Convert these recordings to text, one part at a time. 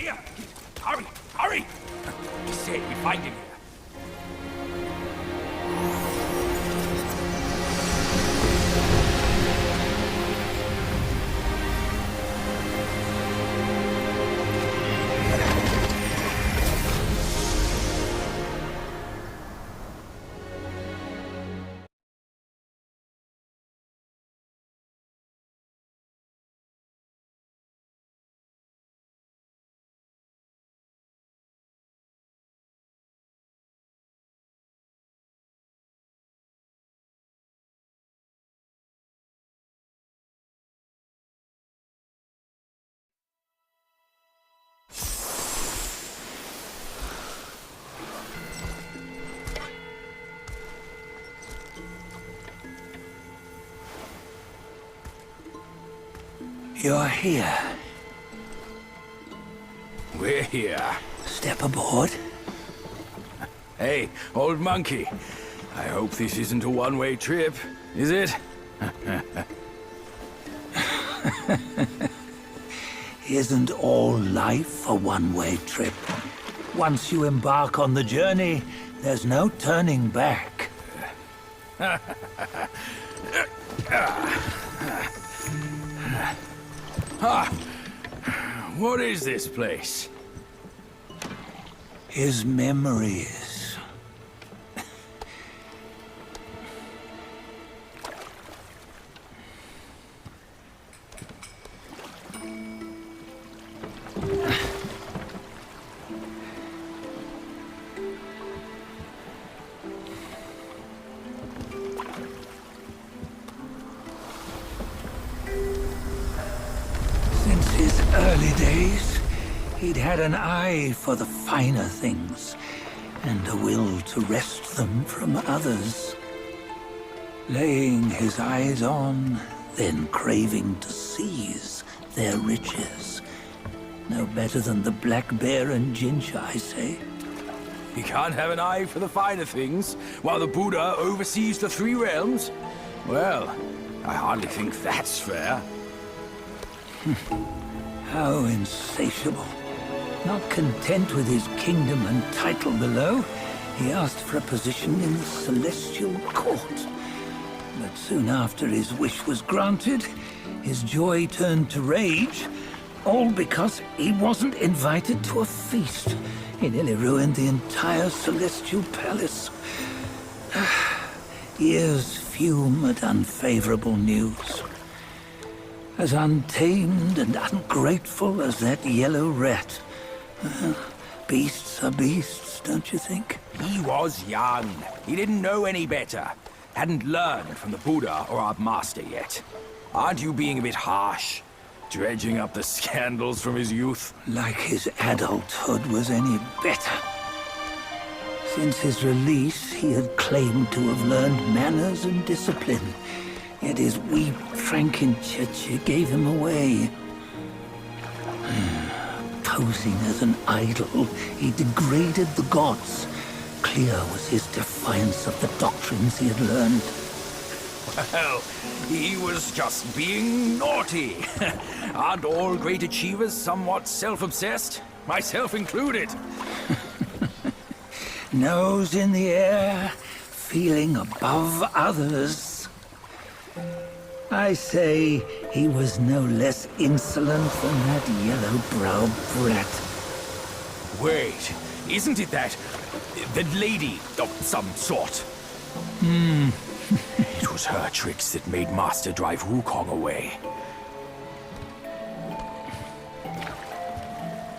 Here! Hurry! Hurry! Say, we find him here. You're here. We're here. Step aboard. Hey, old monkey. I hope this isn't a one-way trip, is it? Isn't all life a one-way trip? Once you embark on the journey, there's no turning back. What is this place? His memories. Since his early days, he'd had an eye for the finer things, and a will to wrest them from others. Laying his eyes on, then craving to seize their riches. No better than the black bear and ginger, I say. You can't have an eye for the finer things, while the Buddha oversees the three realms? Well, I hardly think that's fair. How insatiable. Not content with his kingdom and title below, he asked for a position in the celestial court. But soon after his wish was granted, his joy turned to rage, all because he wasn't invited to a feast. He nearly ruined the entire celestial palace. Ears fume at unfavorable news. As untamed and ungrateful as that yellow rat. Beasts are beasts, don't you think? He was young. He didn't know any better. Hadn't learned from the Buddha or our master yet. Aren't you being a bit harsh? Dredging up the scandals from his youth? Like his adulthood was any better. Since his release, he had claimed to have learned manners and discipline. Yet his weak Frankenchurch gave him away. Posing as an idol, he degraded the gods. Clear was his defiance of the doctrines he had learned. Well, he was just being naughty. Aren't all great achievers somewhat self-obsessed? Myself included. Nose in the air, feeling above others. I say he was no less insolent than that yellow-browed brat. Wait, isn't it that lady of some sort? It was her tricks that made Master drive WuKong away.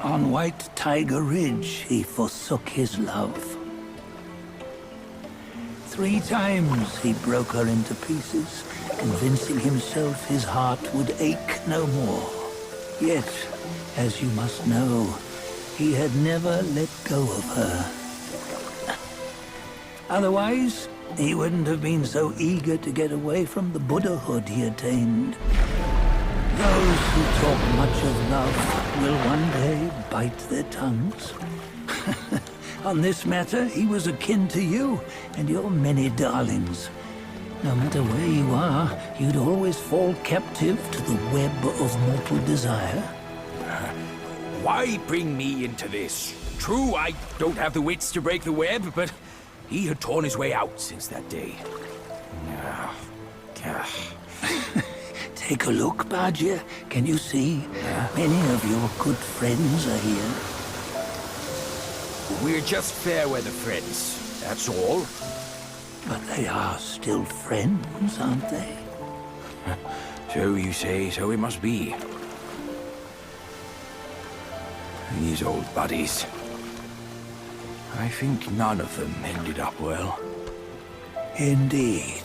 On White Tiger Ridge, he forsook his love. 3 times he broke her into pieces, convincing himself his heart would ache no more. Yet, as you must know, he had never let go of her. Otherwise, he wouldn't have been so eager to get away from the Buddhahood he attained. Those who talk much of love will one day bite their tongues. On this matter, he was akin to you and your many darlings. No matter where you are, you'd always fall captive to the web of mortal desire. Why bring me into this? True, I don't have the wits to break the web, but he had torn his way out since that day. Take a look, Badger. Can you see? Many of your good friends are here. We're just fair weather friends, that's all. But they are still friends, aren't they? So you say, so it must be. These old buddies. I think none of them ended up well. Indeed.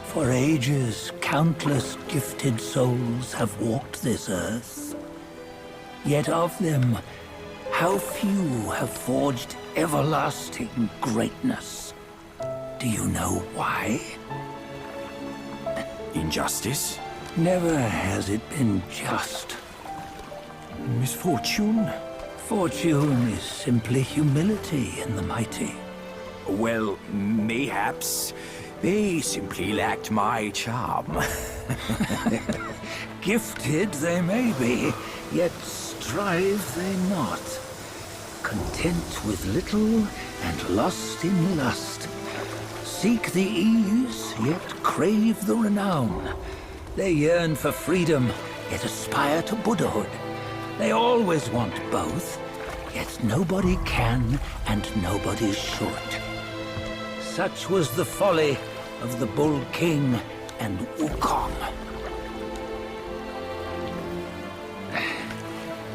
For ages, countless gifted souls have walked this earth. Yet of them, how few have forged everlasting greatness? Do you know why? Injustice? Never has it been just. Misfortune? Fortune is simply humility in the mighty. Well, mayhaps. They simply lacked my charm. Gifted they may be, yet strive they not. Content with little and lost in lust. Seek the ease, yet crave the renown. They yearn for freedom, yet aspire to Buddhahood. They always want both, yet nobody can and nobody should. Such was the folly of the Bull King and WuKong.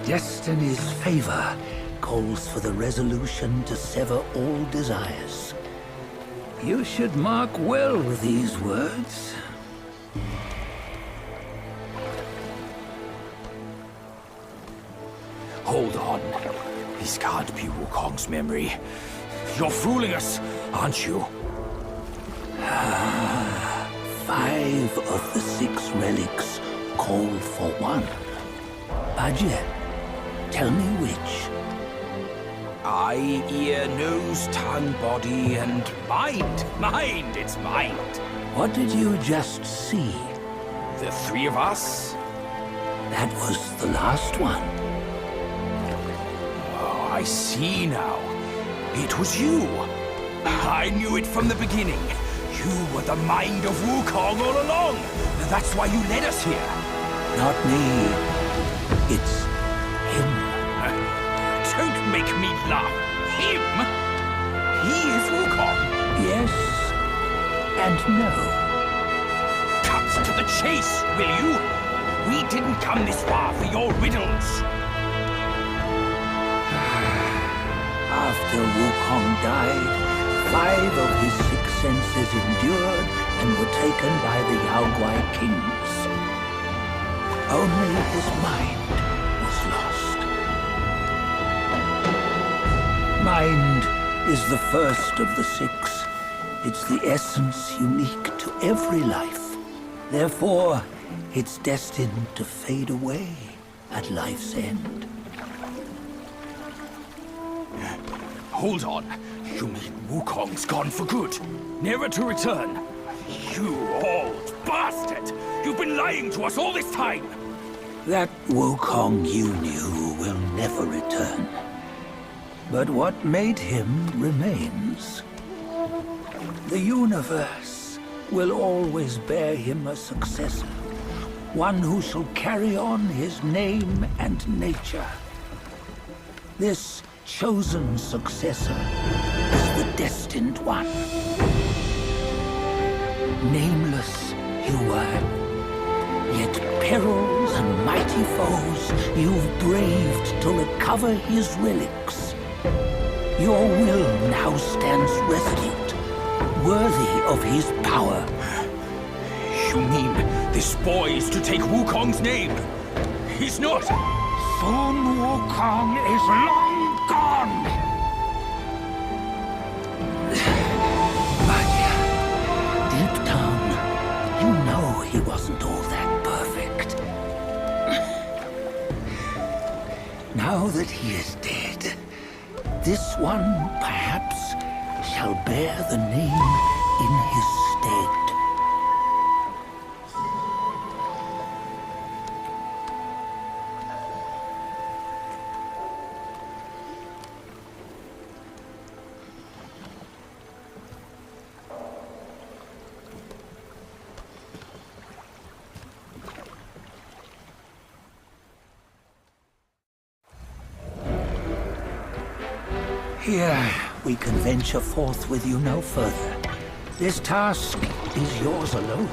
Destiny's favor calls for the resolution to sever all desires. You should mark well with these words. Hold on. This can't be Wukong's memory. You're fooling us, aren't you? 5 of the 6 relics call for one. Badger, tell me which. Eye, ear, nose, tongue, body, and mind. Mind, it's mind. What did you just see? The 3 of us? That was the last one. Oh, I see now. It was you. I knew it from the beginning. You were the mind of WuKong all along. That's why you led us here. Not me. It's him. Don't make me laugh. Him? He is WuKong. Yes and no. Cut to the chase, will you? We didn't come this far for your riddles. After WuKong died, 5 of his 6 senses endured and were taken by the Yaoguai kings. Only his mind was lost. Mind is the first of the 6. It's the essence unique to every life. Therefore, it's destined to fade away at life's end. Hold on. You mean Wukong's gone for good? Never to return? You old bastard! You've been lying to us all this time! That WuKong you knew will never return. But what made him remains. The universe will always bear him a successor. One who shall carry on his name and nature. This chosen successor is the destined one. Nameless you were, yet perils and mighty foes you've braved to recover his relics. Your will now stands resolute, worthy of his power. You mean this boy is to take Wukong's name? He's not! Sun Wukong is long gone! But deep down, you know he wasn't all that perfect. Now that he is dead, this one, perhaps, shall bear the name in his stead. Here, we can venture forth with you no further. This task is yours alone.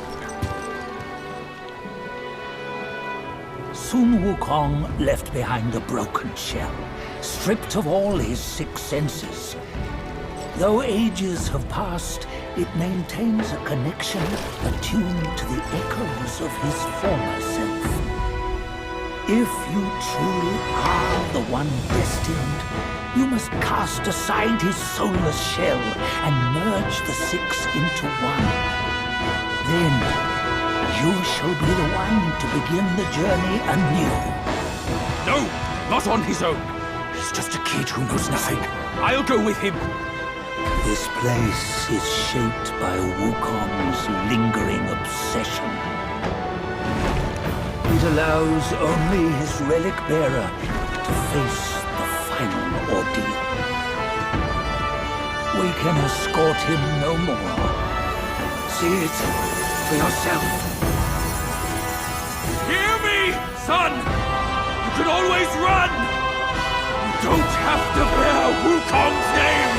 Sunwukong left behind a broken shell, stripped of all his 6 senses. Though ages have passed, it maintains a connection attuned to the echoes of his former self. If you truly are the one destined, you must cast aside his soulless shell and merge the 6 into one. Then, you shall be the one to begin the journey anew. No, not on his own. He's just a kid who knows nothing. I'll go with him. This place is shaped by WuKong's lingering obsession. It allows only his relic bearer to face the final ordeal. We can escort him no more. See it for yourself. Hear me, son! You can always run! You don't have to bear Wukong's name!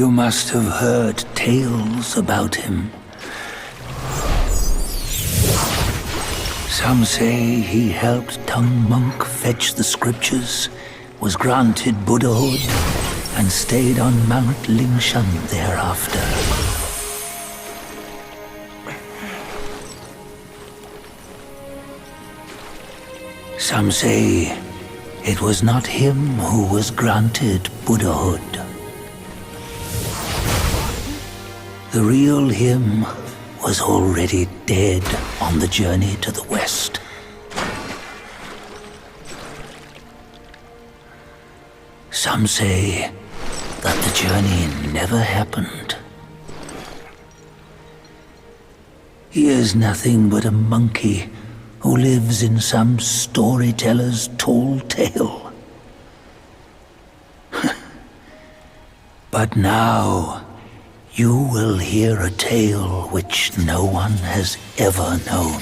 You must have heard tales about him. Some say he helped Tung Monk fetch the scriptures, was granted Buddhahood, and stayed on Mount Lingshan thereafter. Some say it was not him who was granted Buddhahood. The real him was already dead on the journey to the west. Some say that the journey never happened. He is nothing but a monkey who lives in some storyteller's tall tale. But now, you will hear a tale which no one has ever known.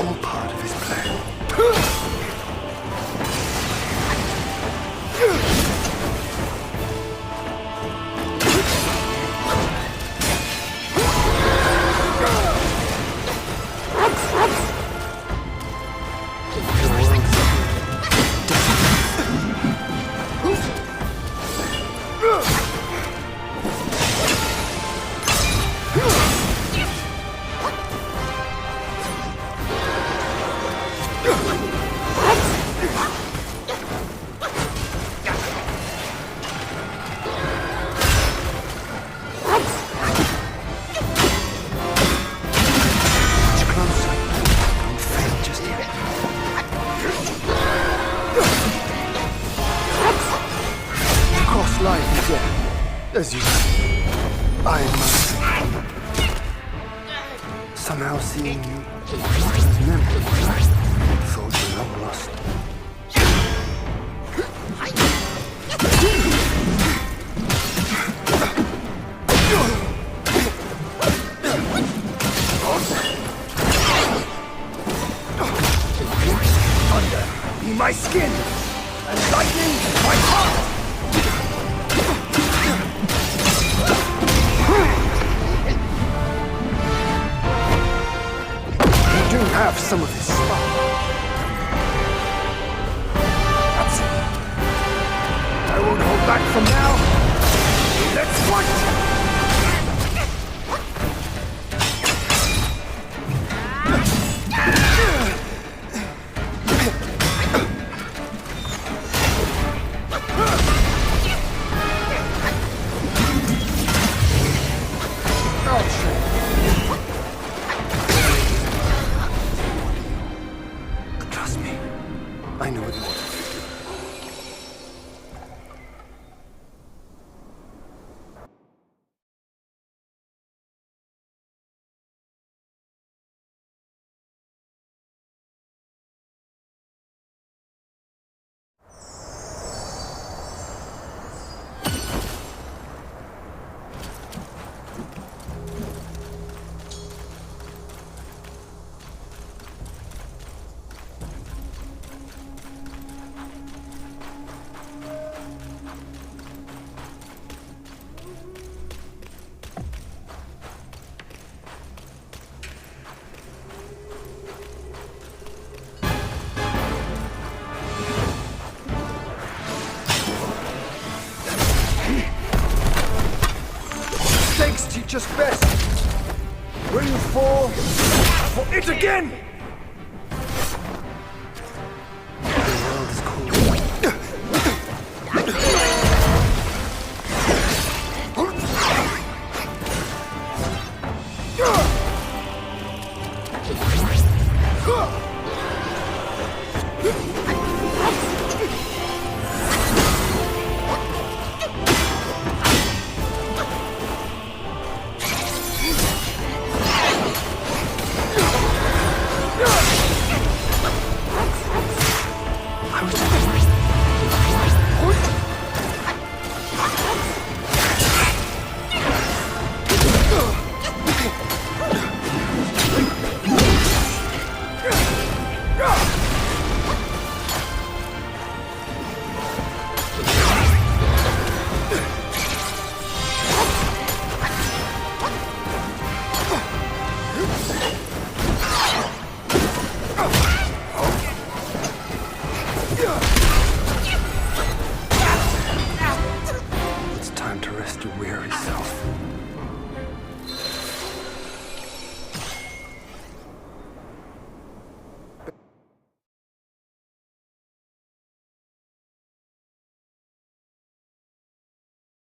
all part of his plan. As you I must somehow seeing you as memory thought you long lost. Thunder be my skin, and lightning my heart. Have some of his spark. That's it. I won't hold back from now. Let's fight! I know it more. Teach us best. Bring forth for it again. The world is cool.